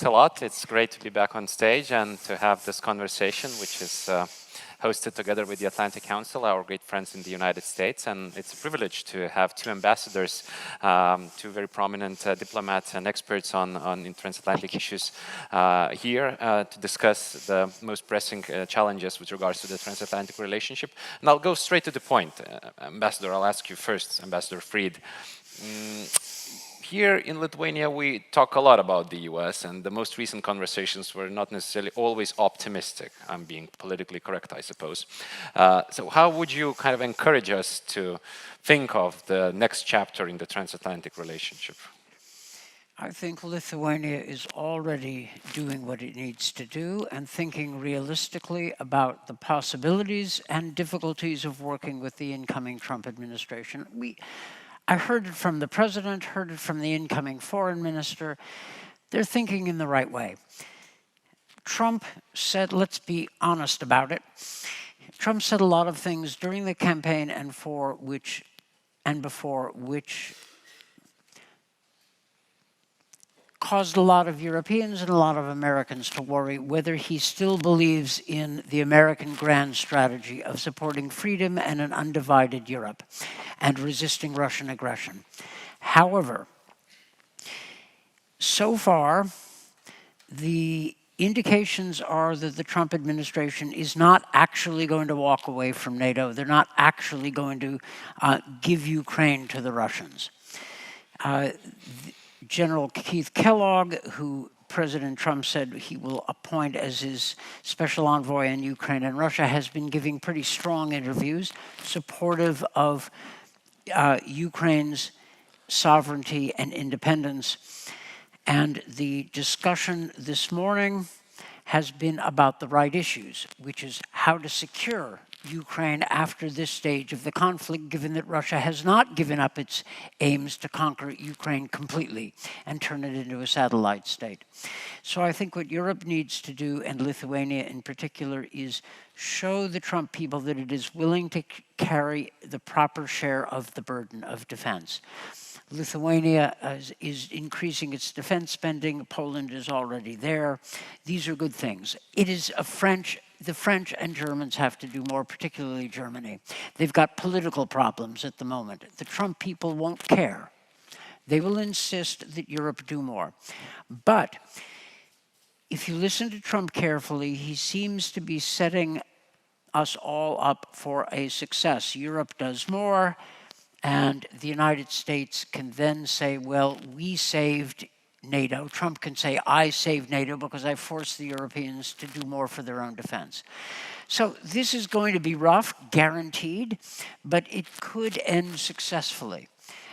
Thanks a lot. It's great to be back on stage and to have this conversation, which is hosted together with the Atlantic Council, our great friends in the United States. And it's a privilege to have two ambassadors, two very prominent diplomats and experts on transatlantic issues here to discuss the most pressing challenges with regards to the transatlantic relationship. And I'll go straight to the point. Ambassador, I'll ask you first, Ambassador Fried. Here in Lithuania, we talk a lot about the US, and the most recent conversations were not necessarily always optimistic. I'm being politically correct, I suppose. So how would you kind of encourage us to think of the next chapter in the transatlantic relationship? I think Lithuania is already doing what it needs to do and thinking realistically about the possibilities and difficulties of working with the incoming Trump administration. I heard it from the president, heard it from the incoming foreign minister. They're thinking in the right way. Trump said, let's be honest about it. Trump said a lot of things during the campaign and before which caused a lot of Europeans and a lot of Americans to worry whether he still believes in the American grand strategy of supporting freedom and an undivided Europe and resisting Russian aggression. However, so far, the indications are that the Trump administration is not actually going to walk away from NATO. They're not actually going to give Ukraine to the Russians. General Keith Kellogg, who President Trump said he will appoint as his special envoy in Ukraine and Russia, has been giving pretty strong interviews, supportive of Ukraine's sovereignty and independence. And the discussion this morning has been about the right issues, which is how to secure Ukraine after this stage of the conflict, given that Russia has not given up its aims to conquer Ukraine completely and turn it into a satellite state. So I think what Europe needs to do, and Lithuania in particular, is show the Trump people that it is willing to carry the proper share of the burden of defense. Lithuania is increasing its defense spending. Poland is already there. These are good things. It is the French and Germans have to do more, particularly Germany. They've got political problems at the moment. The Trump people won't care. They will insist that Europe do more. But if you listen to Trump carefully, he seems to be setting us all up for a success. Europe does more, and the United States can then say, well, we saved NATO. Trump can say, I saved NATO because I forced the Europeans to do more for their own defense. So this is going to be rough, guaranteed, but it could end successfully.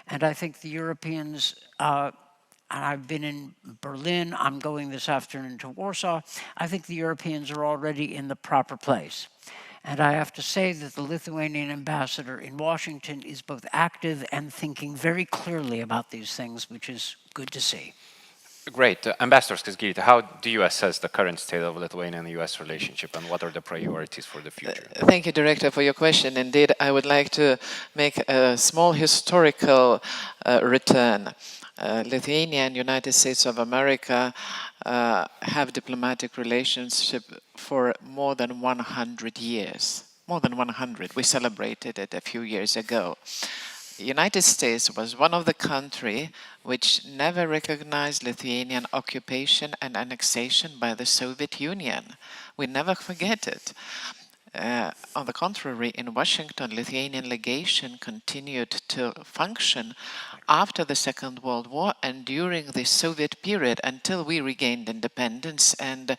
And I think the Europeans, I've been in Berlin, I'm going this afternoon to Warsaw, I think the Europeans are already in the proper place. And I have to say that the Lithuanian ambassador in Washington is both active and thinking very clearly about these things, which is good to see. Great. Ambassador Skaisgirytė, how do you assess the current state of Lithuania and the US relationship, and what are the priorities for the future? Thank you, Director, for your question. Indeed, I would like to make a small historical return. Lithuania and United States of America have diplomatic relationship for more than 100 years. More than 100. We celebrated it a few years ago. The United States was one of the countries which never recognized Lithuanian occupation and annexation by the Soviet Union. We never forget it. On the contrary, in Washington, Lithuanian legation continued to function after the Second World War and during the Soviet period until we regained independence and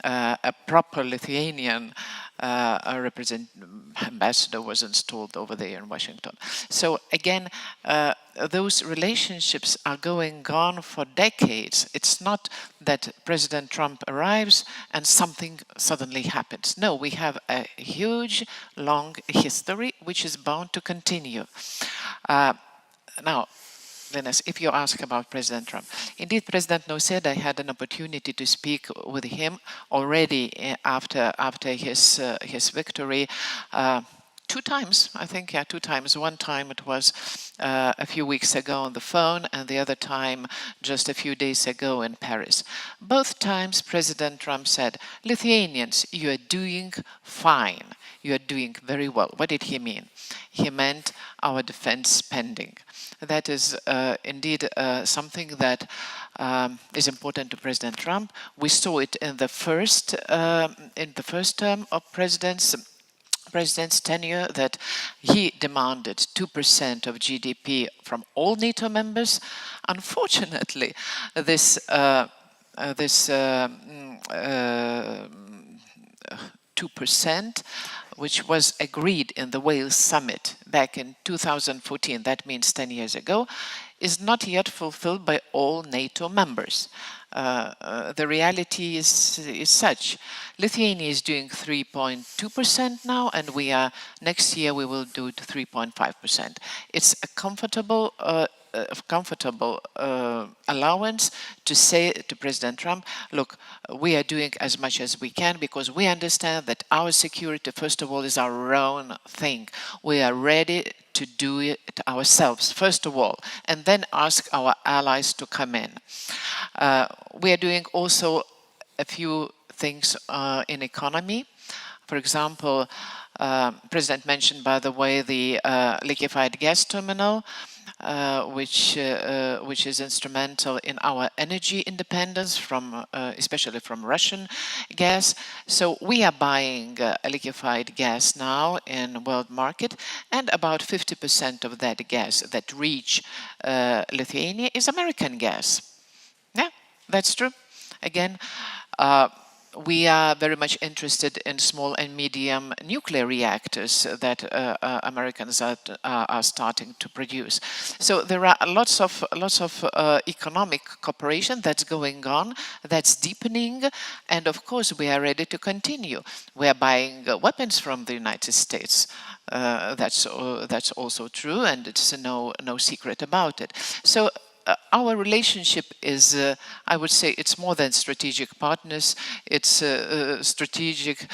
a proper Lithuanian ambassador was installed over there in Washington. So again, those relationships are going on for decades. It's not that President Trump arrives and something suddenly happens. No, we have a huge, long history which is bound to continue. Now, Linus, if you ask about President Trump, indeed, President Nausėda had an opportunity to speak with him already after his victory 2 times, I think, yeah, 2 times. One time it was a few weeks ago on the phone, and the other time just a few days ago in Paris. Both times President Trump said, Lithuanians, you are doing fine. You are doing very well. What did he mean? He meant our defense spending. That is indeed something that is important to President Trump. We saw it in the first term of president's tenure, that he demanded 2% of GDP from all NATO members. Unfortunately, this 2%, which was agreed in the Wales summit back in 2014, that means 10 years ago, is not yet fulfilled by all NATO members. The reality is such. Lithuania is doing 3.2% now, and next year we will do 3.5%. It's a comfortable allowance to say to President Trump, look, we are doing as much as we can because we understand that our security, first of all, is our own thing. We are ready to do it ourselves, first of all, and then ask our allies to come in. We are doing also a few things in economy. For example, President mentioned, by the way, the liquefied gas terminal, which is instrumental in our energy independence from, especially from Russian gas. So we are buying liquefied gas now in world market, and about 50% of that gas that reach Lithuania is American gas. Yeah, that's true. Again, we are very much interested in small and medium nuclear reactors that Americans are starting to produce. So there are lots of economic cooperation that's going on, that's deepening, and of course we are ready to continue. We are buying weapons from the United States. That's also true, and it's no secret about it. So our relationship is, I would say, it's more than strategic partners. It's strategic,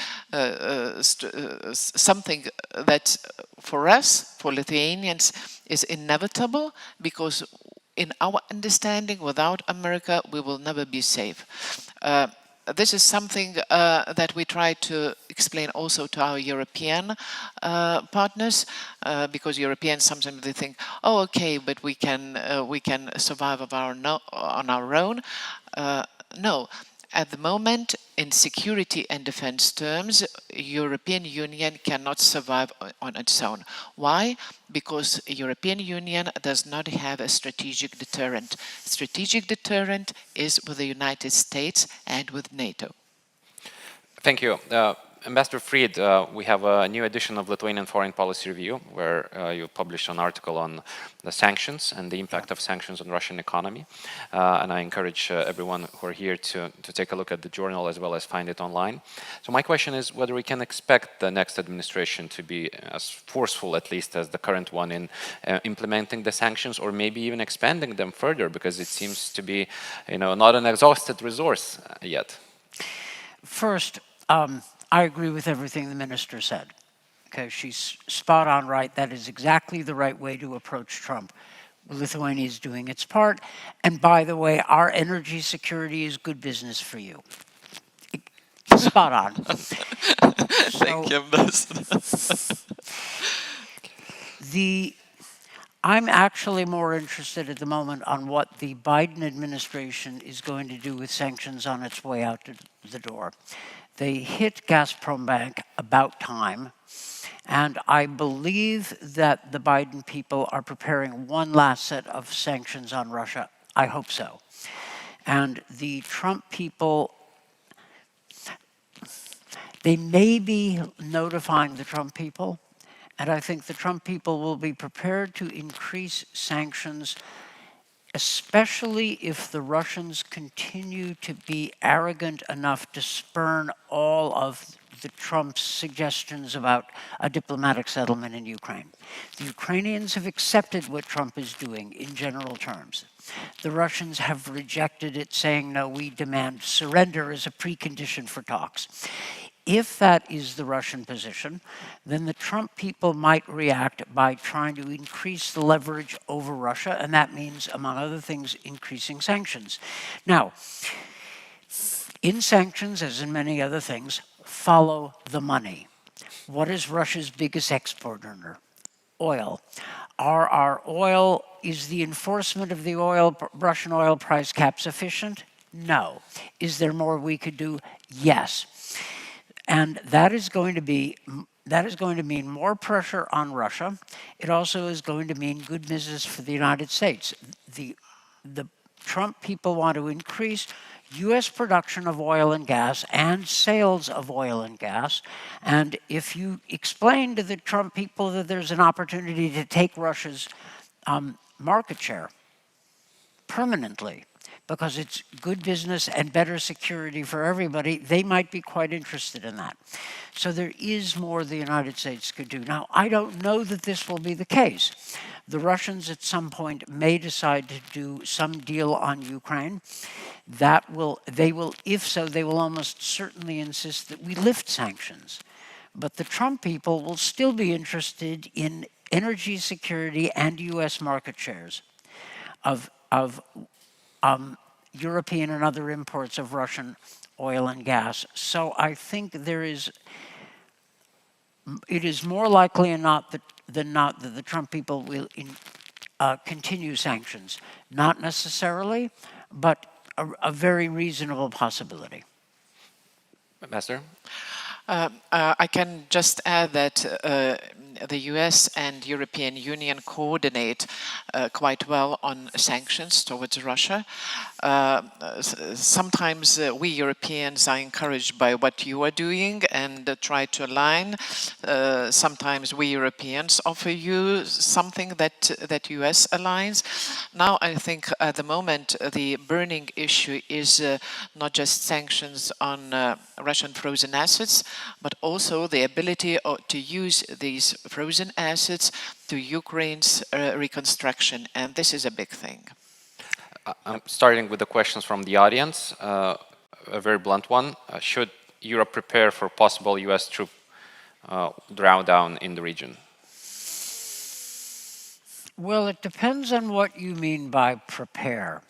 something that for us, for Lithuanians, is inevitable, because in our understanding, without America, we will never be safe. This is something that we try to explain also to our European partners, because Europeans sometimes they think, oh, okay, but we can survive on our own. No. At the moment, in security and defense terms, European Union cannot survive on its own. Why? Because European Union does not have a strategic deterrent. Strategic deterrent is with the United States and with NATO. Thank you. Ambassador Fried, we have a new edition of Lithuanian Foreign Policy Review, where you published an article on the sanctions and the impact of sanctions on Russian economy. And I encourage everyone who are here to take a look at the journal as well as find it online. So my question is whether we can expect the next administration to be as forceful, at least, as the current one in implementing the sanctions, or maybe even expanding them further, because it seems to be, not an exhausted resource yet. First, I agree with everything the minister said. Okay, she's spot on right. That is exactly the right way to approach Trump. Lithuania is doing its part. And by the way, our energy security is good business for you. Spot on. Thank you, Ambassador. I'm actually more interested at the moment on what the Biden administration is going to do with sanctions on its way out to the door. They hit Gazprom Bank about time, and I believe that the Biden people are preparing one last set of sanctions on Russia. I hope so. And the Trump people, they may be notifying the Trump people, and I think the Trump people will be prepared to increase sanctions, especially if the Russians continue to be arrogant enough to spurn all of the Trump's suggestions about a diplomatic settlement in Ukraine. The Ukrainians have accepted what Trump is doing in general terms. The Russians have rejected it, saying, no, we demand surrender as a precondition for talks. If that is the Russian position, then the Trump people might react by trying to increase the leverage over Russia, and that means, among other things, increasing sanctions. Now, in sanctions, as in many other things, follow the money. What is Russia's biggest export earner? Oil. Is the enforcement of the Russian oil price cap sufficient? No. Is there more we could do? Yes. And that is going to mean more pressure on Russia. It also is going to mean good business for the United States. The Trump people want to increase U.S. production of oil and gas and sales of oil and gas. And if you explain to the Trump people that there's an opportunity to take Russia's market share permanently, because it's good business and better security for everybody, they might be quite interested in that. So there is more the United States could do. Now, I don't know that this will be the case. The Russians at some point may decide to do some deal on Ukraine. If so, they will almost certainly insist that we lift sanctions. But the Trump people will still be interested in energy security and U.S. market shares of European and other imports of Russian oil and gas. So I think it is more likely than not that the Trump people will continue sanctions. Not necessarily, but a very reasonable possibility. Ambassador? I can just add that the US and European Union coordinate quite well on sanctions towards Russia. Sometimes we Europeans are encouraged by what you are doing and try to align. Sometimes we Europeans offer you something that US aligns. Now I think at the moment the burning issue is not just sanctions on Russian frozen assets, but also the ability to use these frozen assets to Ukraine's reconstruction, and this is a big thing. I'm starting with the questions from the audience. A very blunt one. Should Europe prepare for possible US troop drawdown in the region? Well, it depends on what you mean by prepare.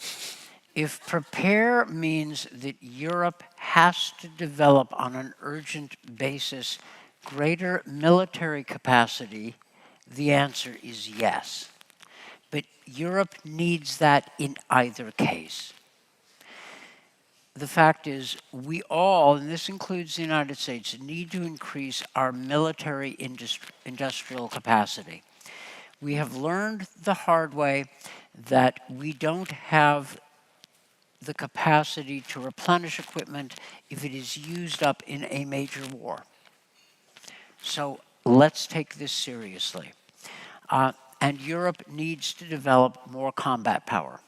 If prepare means that Europe has to develop on an urgent basis greater military capacity, the answer is yes. But Europe needs that in either case. The fact is, we all, and this includes the United States, need to increase our military industrial capacity. We have learned the hard way that we don't have the capacity to replenish equipment if it is used up in a major war. So let's take this seriously. And Europe needs to develop more combat power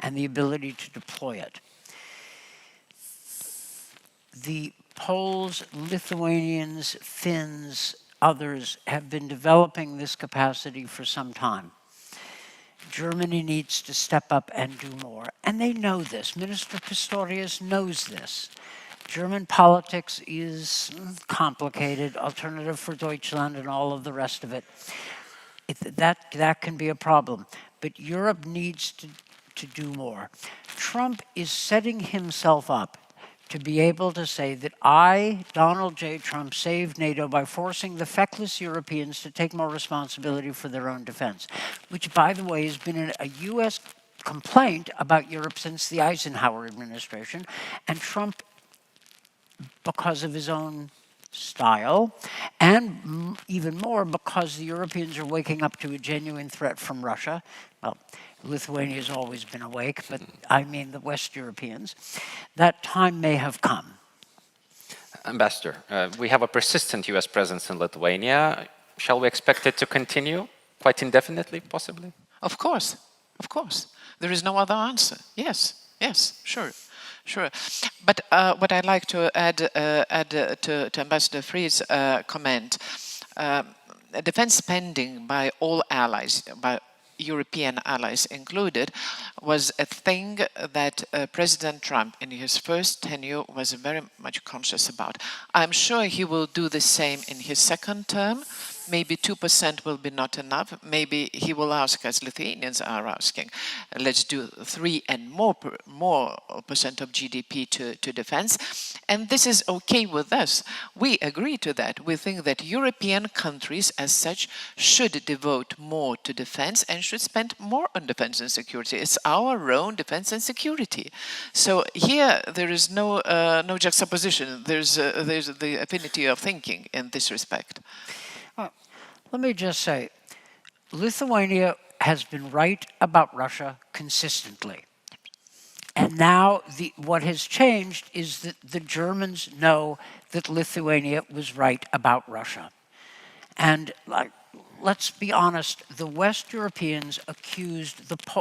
and the ability to deploy it. The Poles, Lithuanians, Finns, others have been developing this capacity for some time. Germany needs to step up and do more. And they know this. Minister Pistorius knows this. German politics is complicated, Alternative for Deutschland and all of the rest of it. That can be a problem. But Europe needs to do more. Trump is setting himself up to be able to say that I, Donald J. Trump, saved NATO by forcing the feckless Europeans to take more responsibility for their own defense, which, by the way, has been a U.S. complaint about Europe since the Eisenhower administration. And Trump, because of his own style, and even more because the Europeans are waking up to a genuine threat from Russia. Well, Lithuania has always been awake, but I mean the West Europeans. That time may have come. Ambassador, we have a persistent US presence in Lithuania. Shall we expect it to continue quite indefinitely, possibly? Of course, of course. There is no other answer. Yes, yes, sure. Sure, but what I'd like to add to Ambassador Fried's comment, defense spending by all allies, by European allies included, was a thing that President Trump in his first tenure was very much conscious about. I'm sure he will do the same in his second term. Maybe 2% will be not enough. Maybe he will ask, as Lithuanians are asking, let's do 3 and more percent of GDP to defense. And this is okay with us. We agree to that. We think that European countries as such should devote more to defense and should spend more on defense and security. It's our own defense and security. So here there is no juxtaposition. There's the affinity of thinking in this respect. Let me just say, Lithuania has been right about Russia consistently. And now what has changed is that the Germans know that Lithuania was right about Russia. And let's be honest, the West Europeans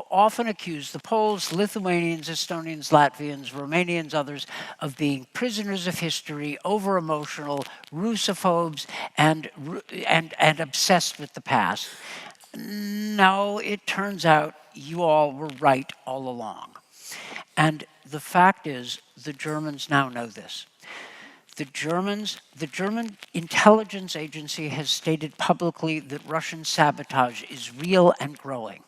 often accused the Poles, Lithuanians, Estonians, Latvians, Romanians, others of being prisoners of history, over-emotional, Russophobes, and obsessed with the past. No, it turns out you all were right all along. And the fact is, the Germans now know this. The German intelligence agency has stated publicly that Russian sabotage is real and growing.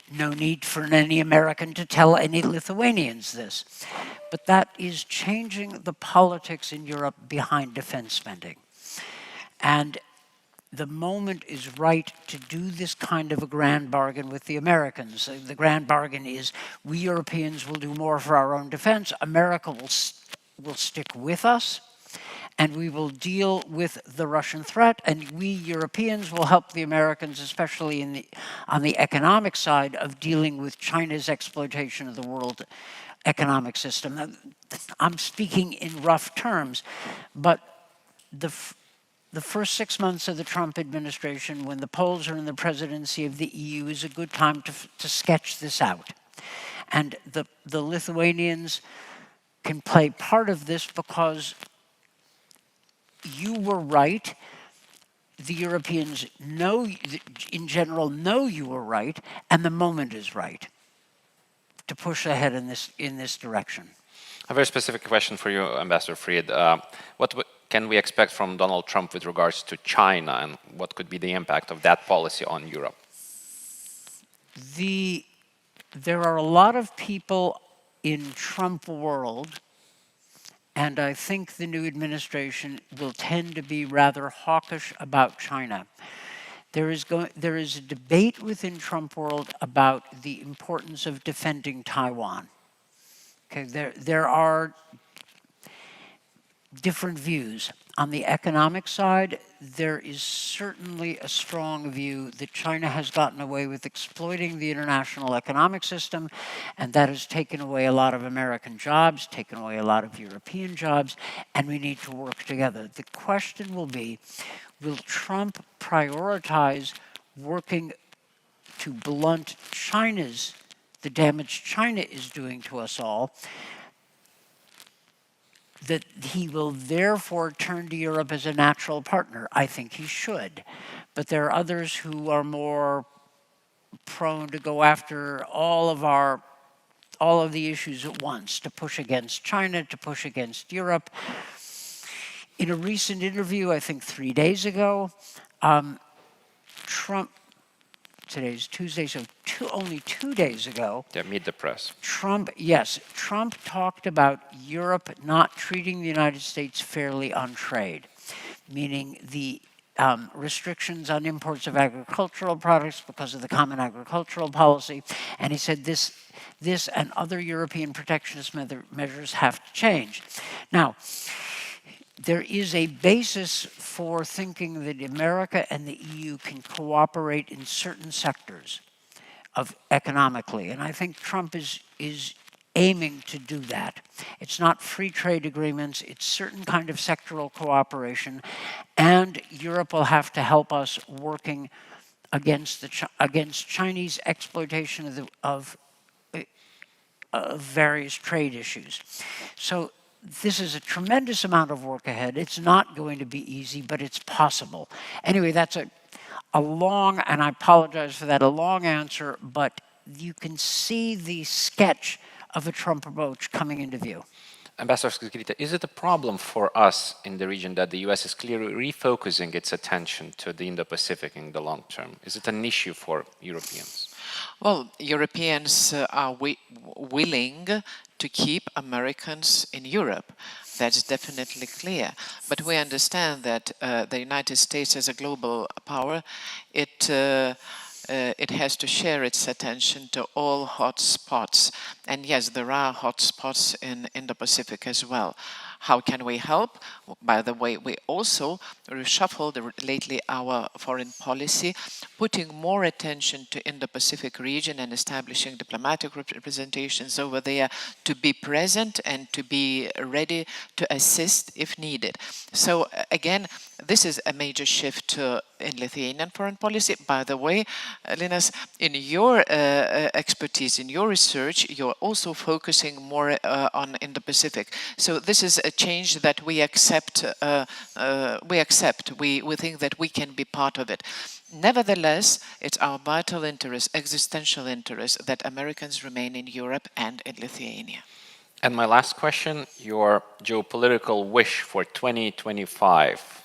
No need for any American to tell any Lithuanians this. But that is changing the politics in Europe behind defense spending. And the moment is right to do this kind of a grand bargain with the Americans. The grand bargain is we Europeans will do more for our own defense. America will stick with us, and we will deal with the Russian threat, and we Europeans will help the Americans, especially on the economic side of dealing with China's exploitation of the world economic system. I'm speaking in rough terms, but the first 6 months of the Trump administration, when the Poles are in the presidency of the EU, is a good time to sketch this out. And the Lithuanians can play part of this because you were right. The Europeans in general know you were right, and the moment is right to push ahead in this direction. A very specific question for you, Ambassador Fried. What can we expect from Donald Trump with regards to China, and what could be the impact of that policy on Europe? There are a lot of people in Trump world, and I think the new administration will tend to be rather hawkish about China. There is a debate within Trump world about the importance of defending Taiwan. Okay, there are different views. On the economic side, there is certainly a strong view that China has gotten away with exploiting the international economic system, and that has taken away a lot of American jobs, taken away a lot of European jobs, and we need to work together. The question will be, will Trump prioritize working to blunt the damage China is doing to us all, that he will therefore turn to Europe as a natural partner? I think he should. But there are others who are more prone to go after all of the issues at once, to push against China, to push against Europe. In a recent interview, I think 3 days ago, Trump, today's Tuesday, so only 2 days ago. Yeah, meet the press. Trump talked about Europe not treating the United States fairly on trade, meaning the restrictions on imports of agricultural products because of the common agricultural policy. And he said this and other European protectionist measures have to change. Now, there is a basis for thinking that America and the EU can cooperate in certain sectors of economically, and I think Trump is aiming to do that. It's not free trade agreements, it's certain kind of sectoral cooperation, and Europe will have to help us working against Chinese exploitation of various trade issues. So this is a tremendous amount of work ahead. It's not going to be easy, but it's possible. Anyway, a long, and I apologize for that, a long answer, but you can see the sketch of a Trump approach coming into view. Ambassador Skirita, is it a problem for us in the region that the US is clearly refocusing its attention to the Indo-Pacific in the long term? Is it an issue for Europeans? Well, Europeans are willing to keep Americans in Europe. That's definitely clear. But we understand that the United States as a global power, it has to share its attention to all hot spots. And yes, there are hot spots in the Pacific as well. How can we help? By the way, we also reshuffled lately our foreign policy, putting more attention to Indo-Pacific region and establishing diplomatic representations over there to be present and to be ready to assist if needed. So again, this is a major shift in Lithuanian foreign policy. By the way, Linas, in your expertise, in your research, you're also focusing more on Indo-Pacific. So this is a change that we accept. We think that we can be part of it. Nevertheless, it's our vital interest, existential interest, that Americans remain in Europe and in Lithuania. And my last question, your geopolitical wish for 2025,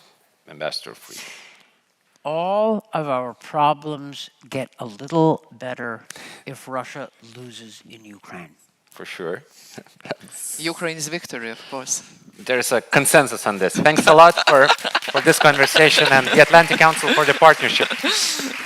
Ambassador Fried. All of our problems get a little better if Russia loses in Ukraine. For sure. Ukraine's victory, of course. There's a consensus on this. Thanks a lot for this conversation and the Atlantic Council for the partnership.